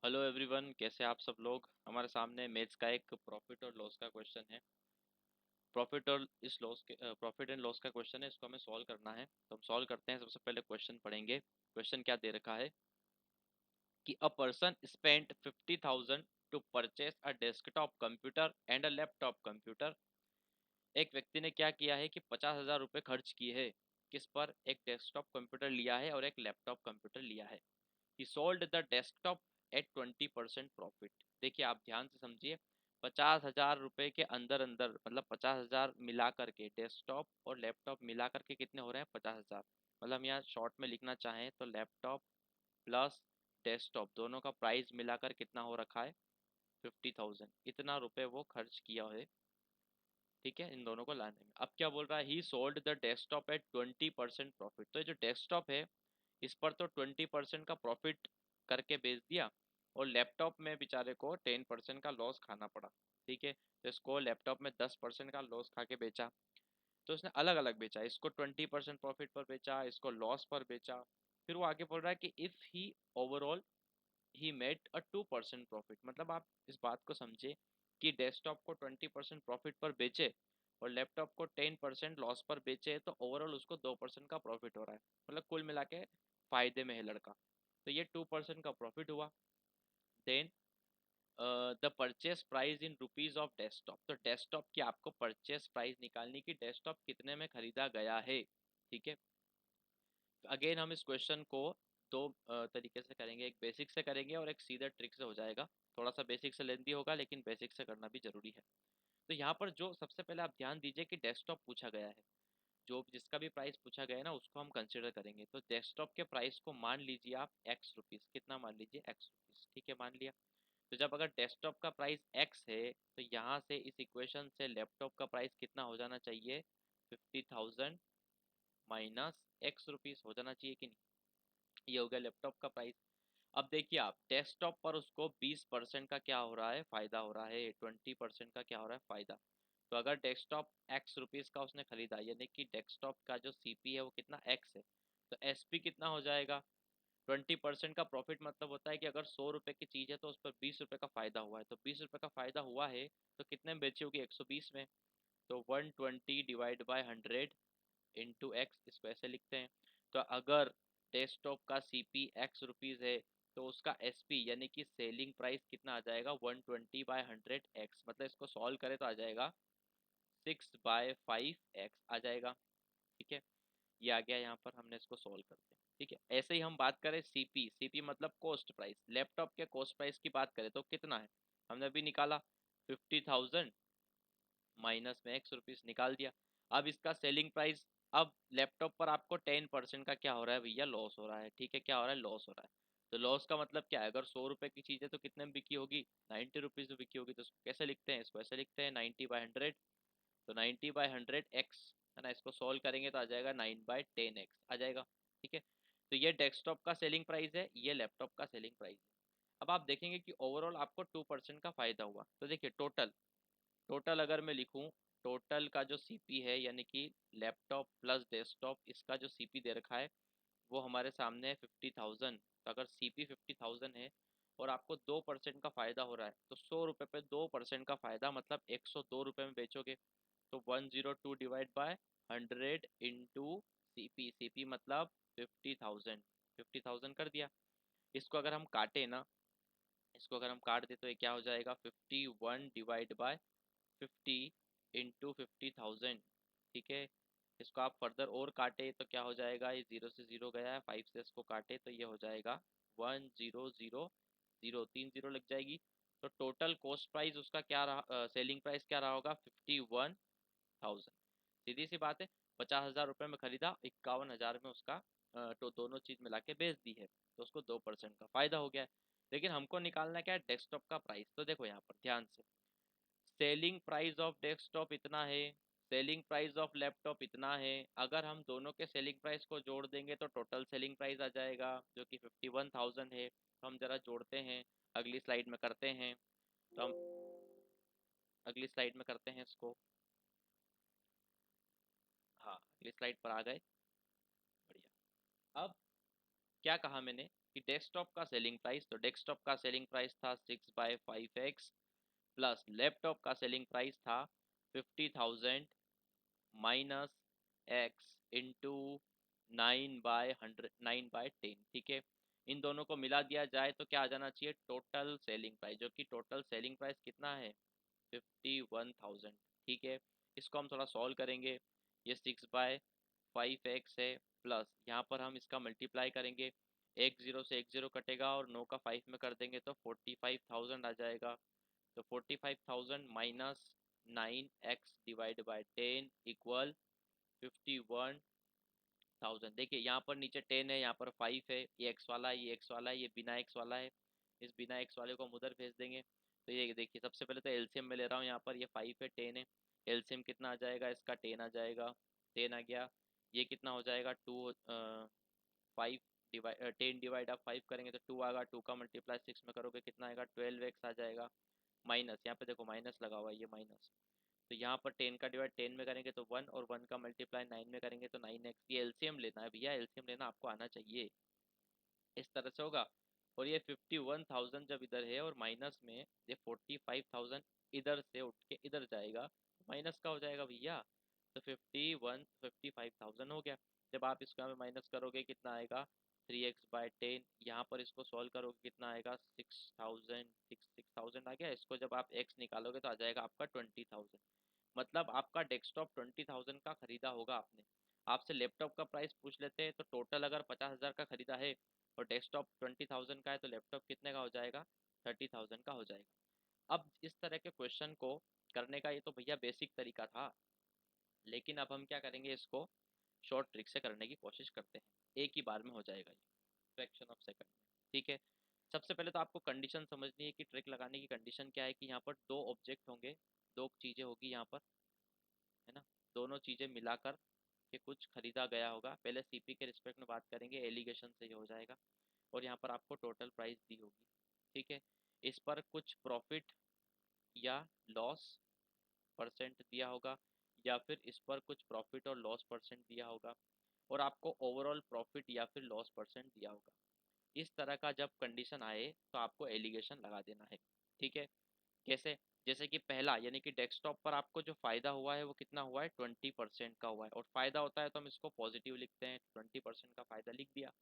Hello everyone, कैसे आप सब लोग। हमारे सामने मैथ्स का एक प्रॉफिट और लॉस का क्वेश्चन है। प्रॉफिट एंड लॉस का क्वेश्चन है, इसको हमें सॉल्व करना है। तो हम सॉल्व करते हैं। सबसे पहले क्वेश्चन पढ़ेंगे। क्वेश्चन क्या दे रखा है कि a person spent 50,000 to purchase a desktop computer and a laptop computer. एक व्यक्ति ने क्या किया है कि 50,000 रुपये खर्च किए हैं। किस पर? एक डेस्कटॉप कंप्यूटर लिया है और एक लैपटॉप कंप्यूटर लिया है। He sold the desktop at 20% profit. देखिए, आप ध्यान से समझिए। 50,000 रुपये के अंदर अंदर मतलब 50,000 मिला करके डेस्कटॉप और लैपटॉप मिला करके कितने हो रहे हैं? 50,000। मतलब हम यहाँ शॉर्ट में लिखना चाहें तो लैपटॉप प्लस डेस्कटॉप दोनों का प्राइस मिलाकर कितना हो रखा है? 50,000। इतना रुपए वो खर्च किया है, ठीक है, इन दोनों को लाने में। अब क्या बोल रहा है? He sold the desktop at 20% profit. तो ये जो डेस्कटॉप है इस पर तो 20% का प्रॉफिट करके बेच दिया, और लैपटॉप में बेचारे को 10% का लॉस खाना पड़ा। ठीक है, तो इसको लैपटॉप में 10% का लॉस खा के बेचा। तो उसने अलग अलग बेचा, इसको 20% प्रॉफिट पर बेचा, इसको लॉस पर बेचा। फिर वो आगे बोल रहा है कि if he overall he made a 2% profit. मतलब आप इस बात को समझे कि डेस्कटॉप को 20% प्रॉफिट पर बेचे और लैपटॉप को 10% लॉस पर बेचे, तो ओवरऑल उसको 2% का प्रॉफिट हो रहा है। मतलब कुल मिला के फायदे में है लड़का। तो ये 2% का प्रॉफिट हुआ। Then the purchase price in rupees of desktop. तो डेस्कटॉप की आपको परचेस प्राइस निकालनी की, डेस्कटॉप कितने में खरीदा गया है। ठीक है, अगेन हम इस क्वेश्चन को दो तरीके से करेंगे। एक बेसिक से करेंगे और एक सीधा ट्रिक से हो जाएगा। थोड़ा सा बेसिक से लेंदी होगा, लेकिन बेसिक से करना भी जरूरी है। तो यहाँ पर जो सबसे पहले आप ध्यान दीजिए कि डेस्कटॉप पूछा गया है। जो जिसका भी प्राइस पूछा गया है ना, उसको हम कंसिडर करेंगे। तो डेस्कटॉप के प्राइस को मान लीजिए आप एक्स रुपीज़। कितना मान लीजिए? X rupees. ठीक है, मान लिया। तो जब अगर डेस्कटॉप का प्राइस एक्स है, तो यहाँ से इस इक्वेशन से लैपटॉप का प्राइस कितना हो जाना चाहिए? 50,000 माइनस एक्स रुपीज़ हो जाना चाहिए कि नहीं? ये हो गया लैपटॉप का प्राइस। अब देखिए, आप डेस्कटॉप पर उसको 20% का क्या हो रहा है? फायदा हो रहा है। 20% का क्या हो रहा है? फायदा। तो अगर डेस्कटॉप एक्स रुपीज़ का उसने खरीदा, यानी कि डेस्कटॉप का जो सीपी है वो कितना? एक्स है। तो एसपी कितना हो जाएगा? 20% का प्रॉफिट मतलब होता है कि अगर 100 रुपये की चीज़ है तो उस पर 20 रुपये का फायदा हुआ है। तो 20 रुपये का फायदा हुआ है, तो कितने में बेची होगी? 120 में। तो 120 डिवाइड बाय 100 इंटू एक्स, इसको ऐसे लिखते हैं। तो अगर डेस्कटॉप का सीपी एक्स रुपीज़ है, तो उसका एसपी यानी कि सेलिंग प्राइस कितना आ जाएगा? 120/100 एक्स। मतलब इसको सॉल्व करें तो आ जाएगा 6/5 एक्स आ जाएगा। ठीक है, ये आ गया। यहाँ पर हमने इसको सॉल्व कर दिया। ठीक है, ऐसे ही हम बात करें सीपी। सीपी मतलब कॉस्ट प्राइस। लैपटॉप के कॉस्ट प्राइस की बात करें तो कितना है? हमने अभी निकाला 50,000 माइनस में एक्स रुपीज़ निकाल दिया। अब इसका सेलिंग प्राइस। अब लैपटॉप पर आपको 10% का क्या हो रहा है भैया? लॉस हो रहा है। ठीक है, क्या हो रहा है? लॉस हो रहा है। तो लॉस का मतलब क्या है? अगर 100 रुपये की चीज़ है तो कितने में बिकी होगी? 90 रुपीज़ में बिकी होगी। तो इसको कैसे लिखते हैं? इसको ऐसे लिखते हैं 90/100। तो 90/100 एक्स है ना, इसको सॉल्व करेंगे तो आ जाएगा 9/10 एक्स आ जाएगा। ठीक है, तो ये डेस्कटॉप का सेलिंग प्राइस है, ये लैपटॉप का सेलिंग प्राइस है। अब आप देखेंगे कि ओवरऑल आपको 2% का फायदा हुआ। तो देखिए, टोटल टोटल अगर मैं लिखूं, टोटल का जो सीपी है यानी कि लैपटॉप प्लस डेस्कटॉप, इसका जो सीपी दे रखा है वो हमारे सामने है 50,000। तो अगर सीपी 50,000 है और आपको 2% का फायदा हो रहा है, तो 100 रुपये पे 2% का फायदा मतलब 102 रुपये में बेचोगे। तो 102 divide by 100 into CP. CP मतलब 50,000। 50,000 कर दिया। इसको अगर हम काटे ना, इसको अगर हम काट दे तो ये क्या हो जाएगा? 51 डिवाइड बाय 50 इंटू 50,000। ठीक है, इसको आप फर्दर और काटे तो क्या हो जाएगा? ये जीरो से जीरो गया है, 5 से इसको काटे तो ये हो जाएगा 1000। 3 जीरो लग जाएगी। तो टोटल कॉस्ट प्राइस उसका क्या रहा? सेलिंग प्राइस क्या रहा होगा? 51,000। सीधी सी बात है, 50,000 रुपये में खरीदा, 51,000 में उसका तो दोनों चीज मिला के बेच दी है, तो उसको 2% का फायदा हो गया है। लेकिन हमको निकालना क्या है? डेस्कटॉप का प्राइस। तो देखो यहाँ पर ध्यान से, सेलिंग प्राइस ऑफ डेस्कटॉप इतना है, सेलिंग प्राइस ऑफ लैपटॉप इतना है। अगर हम दोनों के सेलिंग प्राइस को जोड़ देंगे तो टोटल सेलिंग प्राइस आ जाएगा, जो कि 51,000 है। तो हम जरा जोड़ते हैं, अगली स्लाइड में करते हैं। तो हम अगली स्लाइड में करते हैं इसको। हाँ, अगली स्लाइड पर आ गए। बढ़िया। अब क्या कहा मैंने? कि डेस्कटॉप का सेलिंग प्राइस, तो डेस्कटॉप का सेलिंग प्राइस था 6/5x प्लस लैपटॉप का सेलिंग प्राइस था 50,000 माइनस एक्स इंटू 9/10, ठीक है। इन दोनों को मिला दिया जाए तो क्या आ जाना चाहिए, टोटल सेलिंग प्राइस, जो कि टोटल सेलिंग प्राइस कितना है 51,000, ठीक है। इसको हम थोड़ा सॉल्व करेंगे। ये 6/5x है प्लस यहाँ पर हम इसका मल्टीप्लाई करेंगे, एक जीरो से एक जीरो कटेगा और 9 का 5 में कर देंगे तो 45,000 आ जाएगा। तो 45,000 minus 9x divide by 10 equal 51,000। देखिए यहाँ पर नीचे 10 है, यहाँ पर 5 है, ये एक्स वाला है, ये एक्स वाला है, ये बिना एक्स वाला है। इस बिना एक्स वाले को हम उधर भेज देंगे। तो ये देखिए सबसे पहले तो एलसीएम में ले रहा हूँ, यहाँ पर ये 5 है, 10 है। एलसीएम कितना आ जाएगा इसका, 10 आ जाएगा, 10 आ गया। ये कितना हो जाएगा 5 डिवाइड 10 डिवाइड आप 5 करेंगे तो 2 आएगा, 2 का मल्टीप्लाई 6 में करोगे कितना आएगा 12x आ जाएगा। माइनस यहाँ पे देखो माइनस लगा हुआ है, ये माइनस। तो यहाँ पर 10 का डिवाइड 10 में करेंगे तो 1, और 1 का मल्टीप्लाई 9 में करेंगे तो 9x। ये एलसीएम लेना है भैया, एलसीएम लेना आपको आना चाहिए। इस तरह से होगा। और ये 51,000 जब इधर है और माइनस में ये 45,000 इधर से उठ के इधर जाएगा, माइनस का हो जाएगा भैया। तो 55,000 हो गया। जब आप इसको यहाँ माइनस करोगे कितना आएगा 3x/10, यहाँ पर इसको सॉल्व करोगे कितना आएगा 6,000 आ गया। इसको जब आप x निकालोगे तो आ जाएगा आपका 20,000। मतलब आपका डेस्कटॉप 20,000 का खरीदा होगा आपने। आपसे लैपटॉप का प्राइस पूछ लेते हैं तो टोटल अगर 50,000 का खरीदा है और डेस्कटॉप 20,000 का है तो लैपटॉप कितने का हो जाएगा 30,000 का हो जाएगा। अब इस तरह के क्वेश्चन को करने का ये तो भैया बेसिक तरीका था, लेकिन अब हम क्या करेंगे, इसको शॉर्ट ट्रिक से करने की कोशिश करते हैं। एक ही बार में हो जाएगा ये, फ्रैक्शन ऑफ सेकंड में, ठीक है। सबसे पहले तो आपको कंडीशन समझनी है कि ट्रिक लगाने की कंडीशन क्या है, कि यहाँ पर दो ऑब्जेक्ट होंगे, दो चीज़ें होगी यहाँ पर, है ना। दोनों चीज़ें मिलाकर के कुछ खरीदा गया होगा। पहले सीपी के रिस्पेक्ट में बात करेंगे, एलिगेशन से ये हो जाएगा। और यहाँ पर आपको टोटल प्राइस दी होगी, ठीक है। इस पर कुछ प्रॉफिट या लॉस परसेंट दिया होगा, या फिर इस पर कुछ प्रॉफिट और लॉस परसेंट दिया होगा, और आपको ओवरऑल प्रॉफिट या फिर लॉस परसेंट दिया होगा। इस तरह का जब कंडीशन आए तो आपको एलिगेशन लगा देना है, ठीक है। कैसे, जैसे कि पहला यानी कि डेस्कटॉप पर आपको जो फायदा हुआ है वो कितना हुआ है 20% का हुआ है, और फायदा होता है तो हम इसको पॉजिटिव लिखते हैं, 20% का फायदा लिख दिया।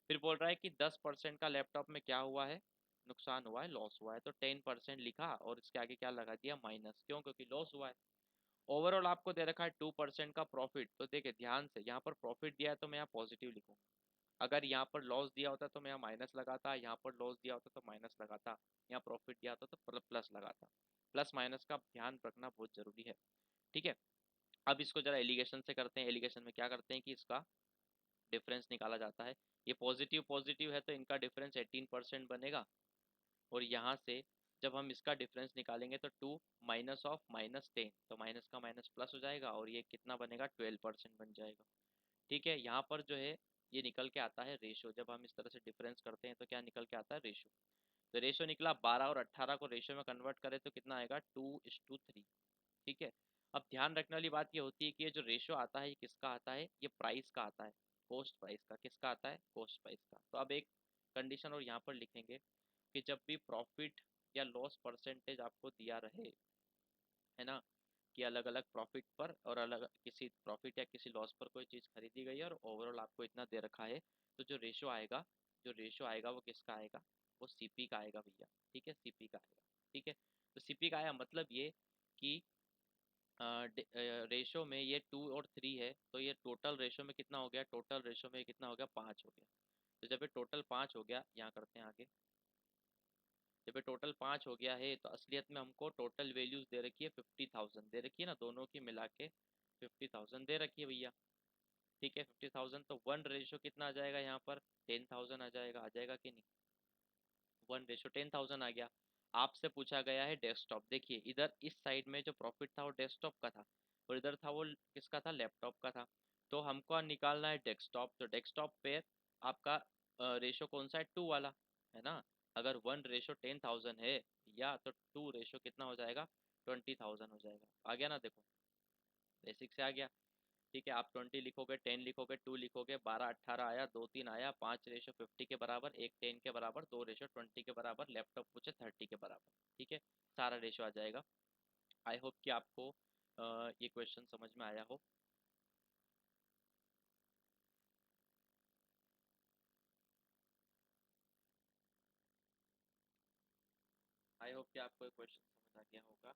फिर बोल रहा है कि 10% का लैपटॉप में क्या हुआ है, नुकसान हुआ है, लॉस हुआ है, तो 10% लिखा और इसके आगे क्या लगा दिया माइनस, क्यों, क्योंकि लॉस हुआ है। ओवरऑल आपको दे रखा है 2% का प्रॉफिट, तो देखिए ध्यान से यहाँ पर प्रॉफिट दिया है तो मैं यहाँ पॉजिटिव लिखूंगा। अगर यहाँ पर लॉस दिया होता तो मैं यहाँ माइनस लगाता, यहाँ पर लॉस दिया होता तो माइनस लगाता, यहाँ प्रॉफिट दिया होता तो प्लस लगाता। प्लस माइनस का ध्यान रखना बहुत जरूरी है, ठीक है। अब इसको जरा एलिगेशन से करते हैं। एलिगेशन में क्या करते हैं कि इसका डिफरेंस निकाला जाता है। ये पॉजिटिव पॉजिटिव है तो इनका डिफरेंस 18% बनेगा, और यहाँ से जब हम इसका डिफरेंस निकालेंगे तो 2 माइनस ऑफ -10, तो माइनस का माइनस प्लस हो जाएगा, और ये कितना बनेगा 12% बन जाएगा, ठीक है। यहाँ पर जो है ये निकल के आता है रेशो, जब हम इस तरह से डिफरेंस करते हैं तो क्या निकल के आता है रेशो। तो रेशो निकला 12 और 18 को रेशो में कन्वर्ट करें तो कितना आएगा 2:3, ठीक है। अब ध्यान रखने वाली बात ये होती है कि ये जो रेशो आता है ये किसका आता है, ये प्राइस का आता है, कॉस्ट प्राइस का। किसका आता है, कॉस्ट प्राइस का। तो अब एक कंडीशन और यहाँ पर लिखेंगे कि जब भी प्रॉफिट या लॉस परसेंटेज आपको दिया रहे, है ना, कि अलग अलग प्रॉफिट पर और अलग किसी प्रॉफिट या किसी लॉस पर कोई चीज़ खरीदी गई है और ओवरऑल आपको इतना दे रखा है, तो जो रेशो आएगा वो किसका आएगा, वो सीपी का आएगा भैया, ठीक है, सीपी का आएगा, ठीक है। तो सीपी का आया मतलब ये कि रेशो में ये 2 और 3 है, तो ये टोटल रेशो में कितना हो गया, टोटल रेशो में कितना हो गया 5 हो गया। तो जब ये टोटल 5 हो गया, यहाँ करते हैं आगे, जब ये टोटल 5 हो गया है तो असलियत में हमको टोटल वैल्यूज दे रखी है 50,000 दे रखी है ना, दोनों की मिला के 50,000 दे रखी है भैया, ठीक है। 50,000 तो 1 रेशो कितना आ जाएगा यहाँ पर 10,000 आ जाएगा कि नहीं, 1:10,000 आ गया। आपसे पूछा गया है डेस्कटॉप, देखिए इधर इस साइड में जो प्रॉफिट था वो डेस्कटॉप का था, और इधर था वो किसका था, लैपटॉप का था। तो हमको निकालना है डेस्कटॉप, तो डेस्कटॉप पे आपका रेशो कौन सा है, 2 वाला, है ना। अगर 1:10,000 है या तो 2 रेशो कितना हो जाएगा 20,000 हो जाएगा। आ गया ना, देखो बेसिक से आ गया। ठीक है, आप 20 लिखोगे, 10 लिखोगे, 2 लिखोगे, 12 18 आया, 2 3 आया, 5:50 के बराबर, 1 10 के बराबर, 2:20 के बराबर, लैपटॉप पूछे 30 के बराबर। ठीक है, सारा रेशो आ जाएगा। आई होप कि आपको ये क्वेश्चन समझ में आया हो। आई होप कि आपको ये क्वेश्चन समझ आ गया होगा।